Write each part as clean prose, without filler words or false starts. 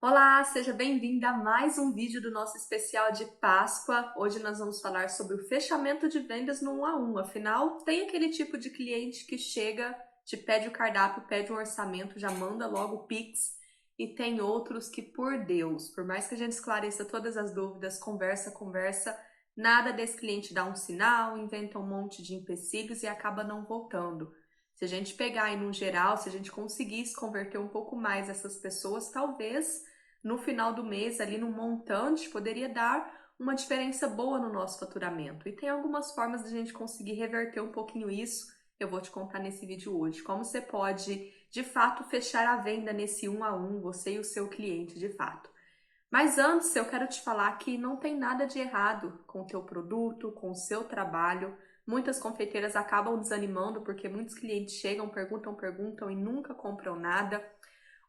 Olá, seja bem-vinda a mais um vídeo do nosso especial de Páscoa. Hoje nós vamos falar sobre o fechamento de vendas no 1 a 1. Afinal, tem aquele tipo de cliente que chega, te pede o cardápio, pede um orçamento, já manda logo o Pix, e tem outros que, por Deus, por mais que a gente esclareça todas as dúvidas, conversa, nada desse cliente dá um sinal, inventa um monte de empecilhos e acaba não voltando. Se a gente pegar aí no geral, se a gente conseguisse converter um pouco mais essas pessoas, talvez no final do mês, ali no montante, poderia dar uma diferença boa no nosso faturamento. E tem algumas formas de a gente conseguir reverter um pouquinho isso. Eu vou te contar nesse vídeo hoje. Como você pode, de fato, fechar a venda nesse 1 a 1, você e o seu cliente, de fato. Mas antes, eu quero te falar que não tem nada de errado com o teu produto, com o seu trabalho. Muitas confeiteiras acabam desanimando porque muitos clientes chegam, perguntam e nunca compram nada.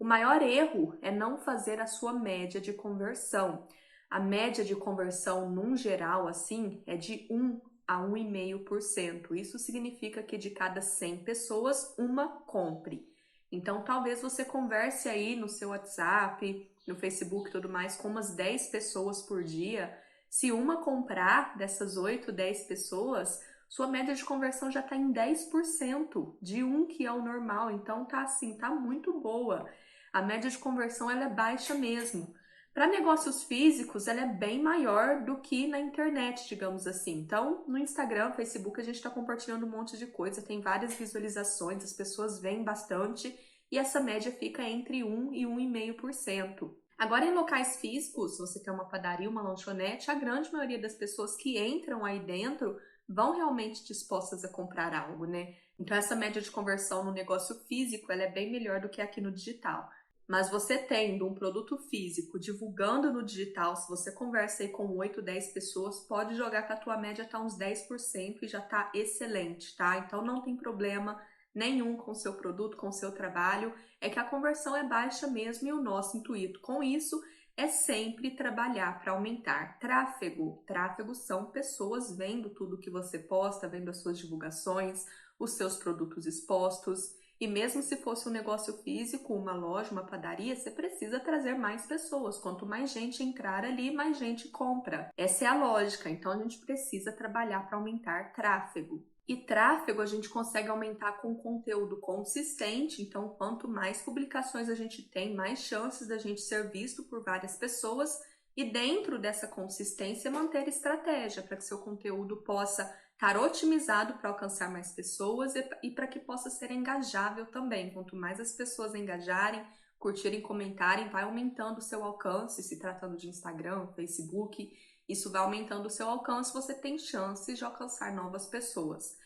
O maior erro é não fazer a sua média de conversão. A média de conversão, num geral, assim, é de 1 a 1,5%. Isso significa que de cada 100 pessoas, uma compre. Então, talvez você converse aí no seu WhatsApp, no Facebook e tudo mais, com umas 10 pessoas por dia. Se uma comprar dessas 8, 10 pessoas, sua média de conversão já está em 10% de um que é o normal. Então, tá assim, tá muito boa. A média de conversão ela é baixa mesmo. Para negócios físicos, ela é bem maior do que na internet, digamos assim. Então, no Instagram, Facebook, a gente está compartilhando um monte de coisa, tem várias visualizações, as pessoas veem bastante e essa média fica entre 1 e 1,5%. Agora, em locais físicos, se você tem uma padaria, uma lanchonete, a grande maioria das pessoas que entram aí dentro vão realmente dispostas a comprar algo, né? Então, essa média de conversão no negócio físico, ela é bem melhor do que aqui no digital. Mas você tendo um produto físico, divulgando no digital, se você conversa aí com 8, 10 pessoas, pode jogar que a tua média tá uns 10% e já tá excelente, tá? Então não tem problema nenhum com o seu produto, com o seu trabalho, é que a conversão é baixa mesmo e o nosso intuito com isso é sempre trabalhar para aumentar tráfego. Tráfego são pessoas vendo tudo que você posta, vendo as suas divulgações, os seus produtos expostos. E mesmo se fosse um negócio físico, uma loja, uma padaria, você precisa trazer mais pessoas. Quanto mais gente entrar ali, mais gente compra. Essa é a lógica. Então a gente precisa trabalhar para aumentar tráfego. E tráfego a gente consegue aumentar com conteúdo consistente. Então, quanto mais publicações a gente tem, mais chances da gente ser visto por várias pessoas. E dentro dessa consistência, manter estratégia para que seu conteúdo possa estar otimizado para alcançar mais pessoas e para que possa ser engajável também. Quanto mais as pessoas engajarem, curtirem, comentarem, vai aumentando o seu alcance, se tratando de Instagram, Facebook, isso vai aumentando o seu alcance, você tem chances de alcançar novas pessoas.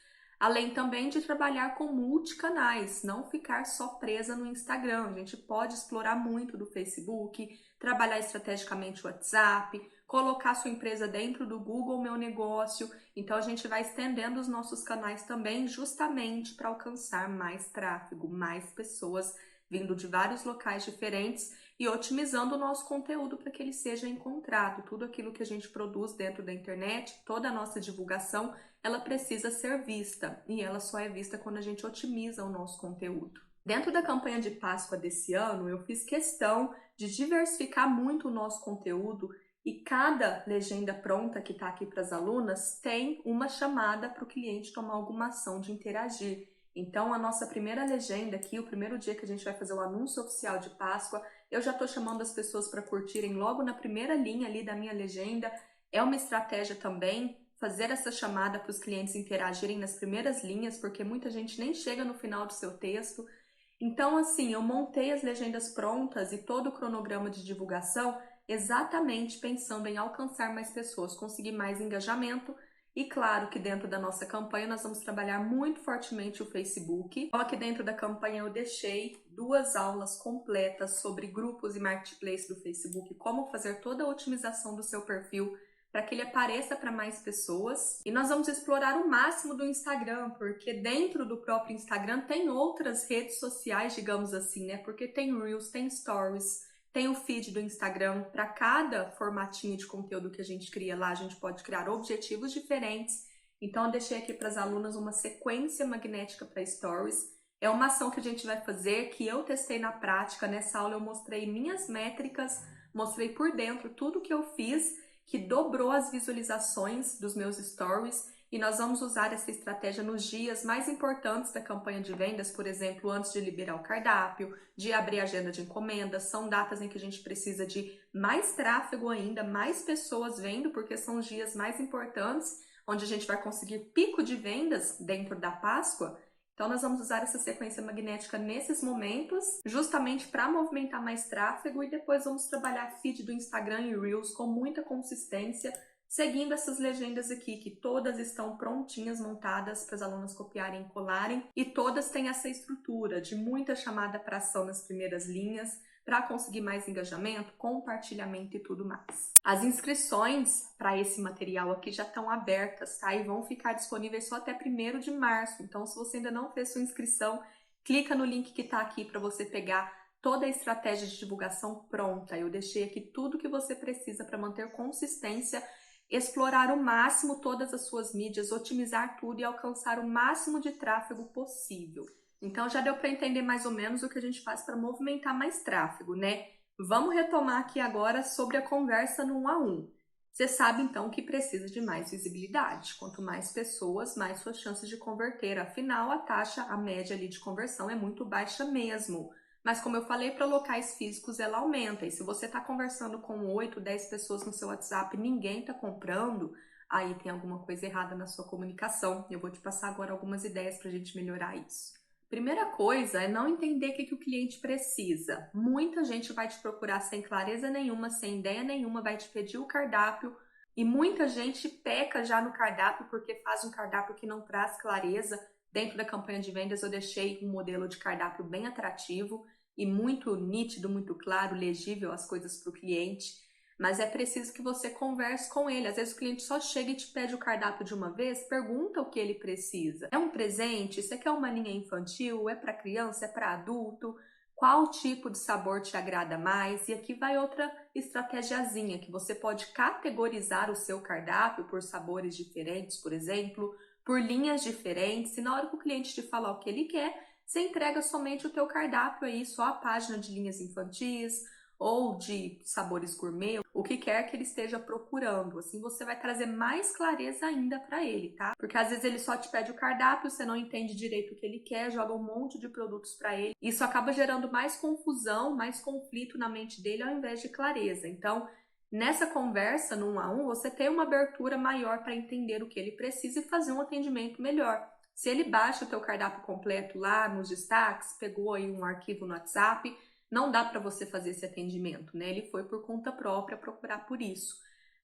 Além também de trabalhar com multicanais, não ficar só presa no Instagram. A gente pode explorar muito do Facebook, trabalhar estrategicamente o WhatsApp, colocar sua empresa dentro do Google Meu Negócio. Então a gente vai estendendo os nossos canais também justamente para alcançar mais tráfego, mais pessoas vindo de vários locais diferentes e otimizando o nosso conteúdo para que ele seja encontrado. Tudo aquilo que a gente produz dentro da internet, toda a nossa divulgação, ela precisa ser vista e ela só é vista quando a gente otimiza o nosso conteúdo. Dentro da campanha de Páscoa desse ano, eu fiz questão de diversificar muito o nosso conteúdo e cada legenda pronta que está aqui para as alunas tem uma chamada para o cliente tomar alguma ação de interagir. Então, a nossa primeira legenda aqui, o primeiro dia que a gente vai fazer o anúncio oficial de Páscoa, eu já estou chamando as pessoas para curtirem logo na primeira linha ali da minha legenda. É uma estratégia também fazer essa chamada para os clientes interagirem nas primeiras linhas, porque muita gente nem chega no final do seu texto. Então, assim, eu montei as legendas prontas e todo o cronograma de divulgação exatamente pensando em alcançar mais pessoas, conseguir mais engajamento. E claro que dentro da nossa campanha nós vamos trabalhar muito fortemente o Facebook. Então, aqui dentro da campanha eu deixei 2 aulas completas sobre grupos e marketplace do Facebook, como fazer toda a otimização do seu perfil para que ele apareça para mais pessoas. E nós vamos explorar o máximo do Instagram, porque dentro do próprio Instagram tem outras redes sociais, digamos assim, né? Porque tem Reels, tem Stories, tem o feed do Instagram. Para cada formatinho de conteúdo que a gente cria lá, a gente pode criar objetivos diferentes. Então, eu deixei aqui para as alunas uma sequência magnética para Stories. É uma ação que a gente vai fazer, que eu testei na prática. Nessa aula eu mostrei minhas métricas, mostrei por dentro tudo que eu fiz, que dobrou as visualizações dos meus stories, e nós vamos usar essa estratégia nos dias mais importantes da campanha de vendas, por exemplo, antes de liberar o cardápio, de abrir a agenda de encomendas. São datas em que a gente precisa de mais tráfego ainda, mais pessoas vendo, porque são os dias mais importantes, onde a gente vai conseguir pico de vendas dentro da Páscoa. Então, nós vamos usar essa sequência magnética nesses momentos, justamente para movimentar mais tráfego, e depois vamos trabalhar feed do Instagram e Reels com muita consistência, seguindo essas legendas aqui, que todas estão prontinhas, montadas para as alunas copiarem e colarem, e todas têm essa estrutura de muita chamada para ação nas primeiras linhas, para conseguir mais engajamento, compartilhamento e tudo mais. As inscrições para esse material aqui já estão abertas, tá? E vão ficar disponíveis só até 1º de março. Então, se você ainda não fez sua inscrição, clica no link que está aqui para você pegar toda a estratégia de divulgação pronta. Eu deixei aqui tudo que você precisa para manter consistência, explorar ao máximo todas as suas mídias, otimizar tudo e alcançar o máximo de tráfego possível. Então já deu para entender mais ou menos o que a gente faz para movimentar mais tráfego, né? Vamos retomar aqui agora sobre a conversa no 1 a 1. Você sabe então que precisa de mais visibilidade. Quanto mais pessoas, mais suas chances de converter. Afinal, a média ali de conversão é muito baixa mesmo. Mas como eu falei, para locais físicos ela aumenta. E se você está conversando com 8, 10 pessoas no seu WhatsApp e ninguém está comprando, aí tem alguma coisa errada na sua comunicação. Eu vou te passar agora algumas ideias para a gente melhorar isso. Primeira coisa é não entender o que o cliente precisa. Muita gente vai te procurar sem clareza nenhuma, sem ideia nenhuma, vai te pedir o cardápio, e muita gente peca já no cardápio porque faz um cardápio que não traz clareza. Dentro da campanha de vendas eu deixei um modelo de cardápio bem atrativo e muito nítido, muito claro, legível as coisas para o cliente. Mas é preciso que você converse com ele. Às vezes o cliente só chega e te pede o cardápio de uma vez, pergunta o que ele precisa. É um presente? Você quer uma linha infantil? É para criança? É para adulto? Qual tipo de sabor te agrada mais? E aqui vai outra estratégiazinha, que você pode categorizar o seu cardápio por sabores diferentes, por exemplo, por linhas diferentes. E na hora que o cliente te falar o que ele quer, você entrega somente o teu cardápio aí, só a página de linhas infantis, ou de sabores gourmet, o que quer que ele esteja procurando. Assim você vai trazer mais clareza ainda para ele, tá? Porque às vezes ele só te pede o cardápio, você não entende direito o que ele quer, joga um monte de produtos para ele. Isso acaba gerando mais confusão, mais conflito na mente dele ao invés de clareza. Então, nessa conversa, no 1 a 1, você tem uma abertura maior para entender o que ele precisa e fazer um atendimento melhor. Se ele baixa o teu cardápio completo lá nos destaques, pegou aí um arquivo no WhatsApp, não dá para você fazer esse atendimento, né? Ele foi por conta própria procurar por isso.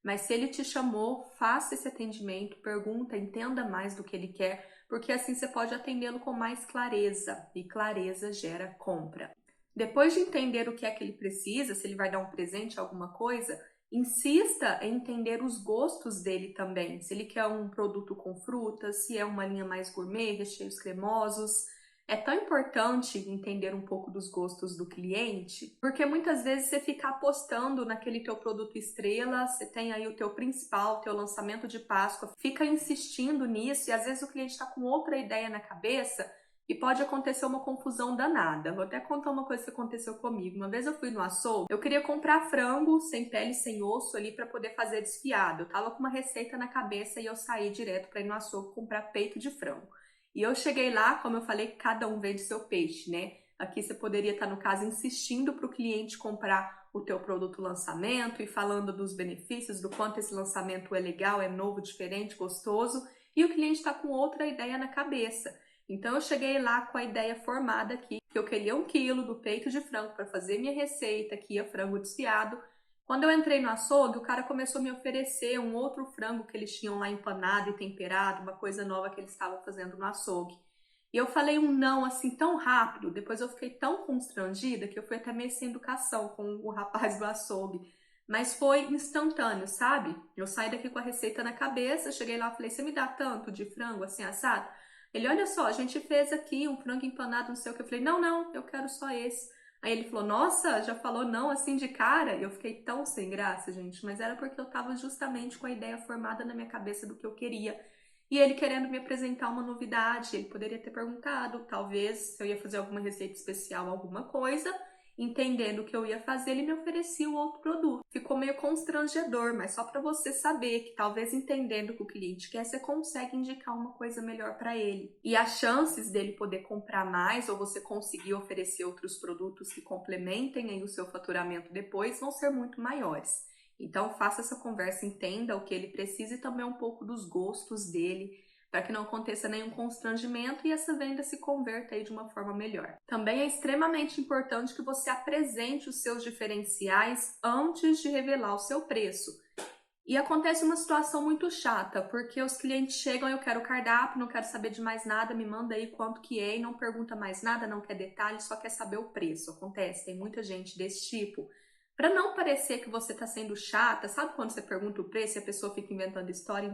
Mas se ele te chamou, faça esse atendimento, pergunta, entenda mais do que ele quer, porque assim você pode atendê-lo com mais clareza, e clareza gera compra. Depois de entender o que é que ele precisa, se ele vai dar um presente, alguma coisa, insista em entender os gostos dele também. Se ele quer um produto com frutas, se é uma linha mais gourmet, recheios cremosos. É tão importante entender um pouco dos gostos do cliente, porque muitas vezes você fica apostando naquele teu produto estrela, você tem aí o teu principal, teu lançamento de Páscoa, fica insistindo nisso e às vezes o cliente está com outra ideia na cabeça e pode acontecer uma confusão danada. Vou até contar uma coisa que aconteceu comigo. Uma vez eu fui no açougue, eu queria comprar frango sem pele, sem osso ali para poder fazer desfiado. Eu tava com uma receita na cabeça e eu saí direto para ir no açougue comprar peito de frango. E eu cheguei lá, como eu falei, cada um vende seu peixe, né? Aqui você poderia estar, no caso, insistindo para o cliente comprar o teu produto lançamento e falando dos benefícios, do quanto esse lançamento é legal, é novo, diferente, gostoso, e o cliente está com outra ideia na cabeça. Então eu cheguei lá com a ideia formada aqui, que eu queria 1 quilo do peito de frango para fazer minha receita, que ia frango desfiado. Quando eu entrei no açougue, o cara começou a me oferecer um outro frango que eles tinham lá empanado e temperado, uma coisa nova que eles estavam fazendo no açougue. E eu falei um não assim tão rápido, depois eu fiquei tão constrangida que eu fui até meio sem educação com o rapaz do açougue. Mas foi instantâneo, sabe? Eu saí daqui com a receita na cabeça, cheguei lá e falei, você me dá tanto de frango assim assado? Ele, olha só, a gente fez aqui um frango empanado, não sei o que. Eu falei, não, eu quero só esse. Aí ele falou, nossa, já falou não assim de cara? E eu fiquei tão sem graça, gente, mas era porque eu tava justamente com a ideia formada na minha cabeça do que eu queria. e ele querendo me apresentar uma novidade, ele poderia ter perguntado, talvez, se eu ia fazer alguma receita especial, alguma coisa, entendendo o que eu ia fazer, ele me oferecia o outro produto. Ficou meio constrangedor, mas só para você saber que talvez entendendo o que o cliente quer, você consegue indicar uma coisa melhor para ele. E as chances dele poder comprar mais ou você conseguir oferecer outros produtos que complementem aí o seu faturamento depois vão ser muito maiores. Então faça essa conversa, entenda o que ele precisa e também um pouco dos gostos dele, para que não aconteça nenhum constrangimento e essa venda se converta aí de uma forma melhor. Também é extremamente importante que você apresente os seus diferenciais antes de revelar o seu preço. E acontece uma situação muito chata, porque os clientes chegam, eu quero o cardápio, não quero saber de mais nada, me manda aí quanto que é e não pergunta mais nada, não quer detalhes, só quer saber o preço. Acontece, tem muita gente desse tipo. Para não parecer que você está sendo chata, sabe quando você pergunta o preço e a pessoa fica inventando história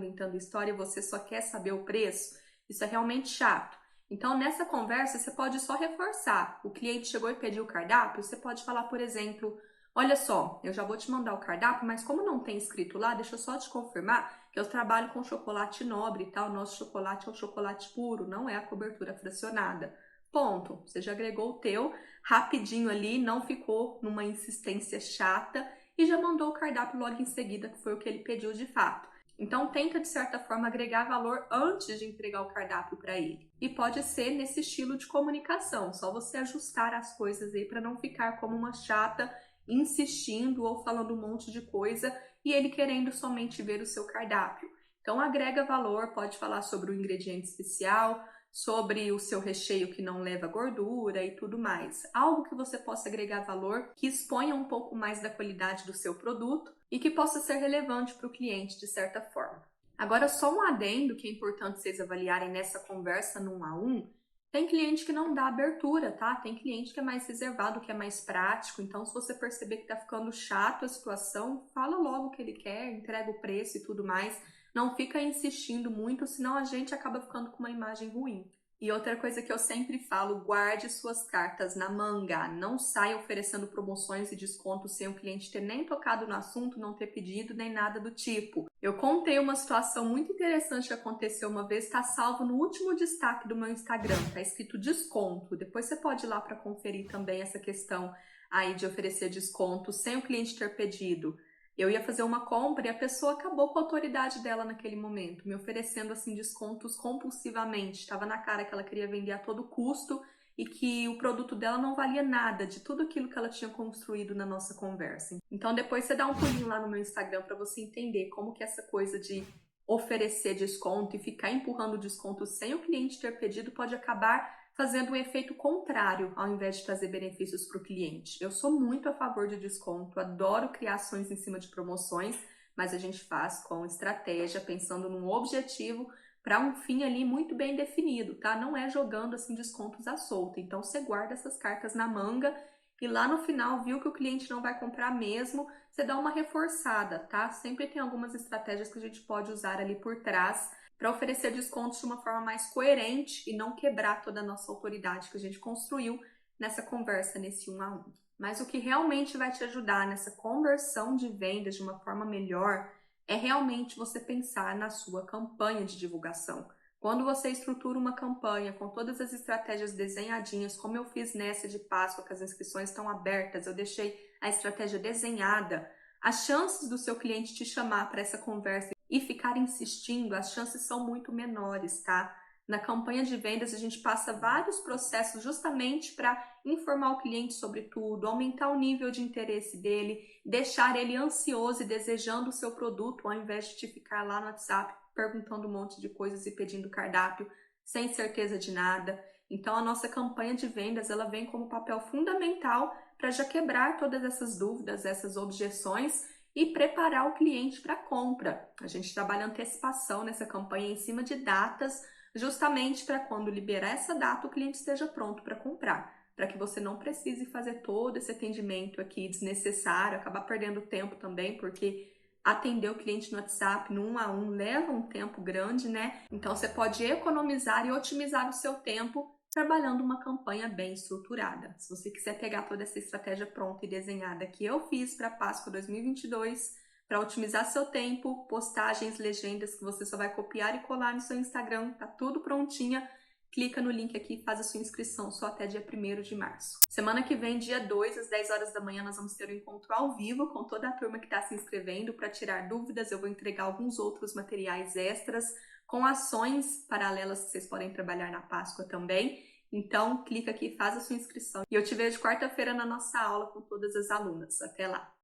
e você só quer saber o preço? Isso é realmente chato. Então, nessa conversa, você pode só reforçar. O cliente chegou e pediu o cardápio, você pode falar, por exemplo, olha só, eu já vou te mandar o cardápio, mas como não tem escrito lá, deixa eu só te confirmar que eu trabalho com chocolate nobre, tá? O nosso chocolate é o chocolate puro, não é a cobertura fracionada. Ponto. Você já agregou o teu, rapidinho ali, não ficou numa insistência chata e já mandou o cardápio logo em seguida, que foi o que ele pediu de fato. Então tenta de certa forma agregar valor antes de entregar o cardápio para ele. E pode ser nesse estilo de comunicação, só você ajustar as coisas aí para não ficar como uma chata insistindo ou falando um monte de coisa e ele querendo somente ver o seu cardápio. Então agrega valor, pode falar sobre o ingrediente especial, sobre o seu recheio que não leva gordura e tudo mais. Algo que você possa agregar valor, que exponha um pouco mais da qualidade do seu produto e que possa ser relevante para o cliente de certa forma. Agora, só um adendo que é importante vocês avaliarem nessa conversa no 1 a 1. Tem cliente que não dá abertura, tá? Tem cliente que é mais reservado, que é mais prático. Então, se você perceber que tá ficando chato a situação, fala logo o que ele quer, entrega o preço e tudo mais. Não fica insistindo muito, senão a gente acaba ficando com uma imagem ruim. E outra coisa que eu sempre falo, guarde suas cartas na manga. Não saia oferecendo promoções e descontos sem o cliente ter nem tocado no assunto, não ter pedido, nem nada do tipo. Eu contei uma situação muito interessante que aconteceu uma vez, tá salvo no último destaque do meu Instagram, tá escrito desconto. Depois você pode ir lá para conferir também essa questão aí de oferecer desconto sem o cliente ter pedido. Eu ia fazer uma compra e a pessoa acabou com a autoridade dela naquele momento, me oferecendo assim descontos compulsivamente. Estava na cara que ela queria vender a todo custo e que o produto dela não valia nada de tudo aquilo que ela tinha construído na nossa conversa. Então depois você dá um pulinho lá no meu Instagram para você entender como que essa coisa de oferecer desconto e ficar empurrando desconto sem o cliente ter pedido pode acabar fazendo um efeito contrário ao invés de trazer benefícios para o cliente. Eu sou muito a favor de desconto, adoro criações em cima de promoções, mas a gente faz com estratégia, pensando num objetivo para um fim ali muito bem definido, tá? Não é jogando assim descontos à solta. Então você guarda essas cartas na manga e lá no final viu que o cliente não vai comprar mesmo, você dá uma reforçada, tá? Sempre tem algumas estratégias que a gente pode usar ali por trás para oferecer descontos de uma forma mais coerente e não quebrar toda a nossa autoridade que a gente construiu nessa conversa, nesse 1 a 1. Mas o que realmente vai te ajudar nessa conversão de vendas de uma forma melhor é realmente você pensar na sua campanha de divulgação. Quando você estrutura uma campanha com todas as estratégias desenhadinhas, como eu fiz nessa de Páscoa, que as inscrições estão abertas, eu deixei a estratégia desenhada, as chances do seu cliente te chamar para essa conversa e ficar insistindo, as chances são muito menores, tá? Na campanha de vendas, a gente passa vários processos justamente para informar o cliente sobre tudo, aumentar o nível de interesse dele, deixar ele ansioso e desejando o seu produto, ao invés de te ficar lá no WhatsApp perguntando um monte de coisas e pedindo cardápio sem certeza de nada. Então, a nossa campanha de vendas, ela vem como papel fundamental para já quebrar todas essas dúvidas, essas objeções e preparar o cliente para a compra. A gente trabalha antecipação nessa campanha em cima de datas, justamente para quando liberar essa data o cliente esteja pronto para comprar, para que você não precise fazer todo esse atendimento aqui desnecessário, acabar perdendo tempo também, porque atender o cliente no WhatsApp no 1 a 1 leva um tempo grande, né? Então você pode economizar e otimizar o seu tempo trabalhando uma campanha bem estruturada. Se você quiser pegar toda essa estratégia pronta e desenhada que eu fiz para Páscoa 2022, para otimizar seu tempo, postagens, legendas que você só vai copiar e colar no seu Instagram, tá tudo prontinha. Clica no link aqui e faz a sua inscrição, só até dia 1º de março. Semana que vem, dia 2, às 10 horas da manhã, nós vamos ter um encontro ao vivo com toda a turma que está se inscrevendo para tirar dúvidas. Eu vou entregar alguns outros materiais extras com ações paralelas que vocês podem trabalhar na Páscoa também. Então, clica aqui e faz a sua inscrição. E eu te vejo quarta-feira na nossa aula com todas as alunas. Até lá!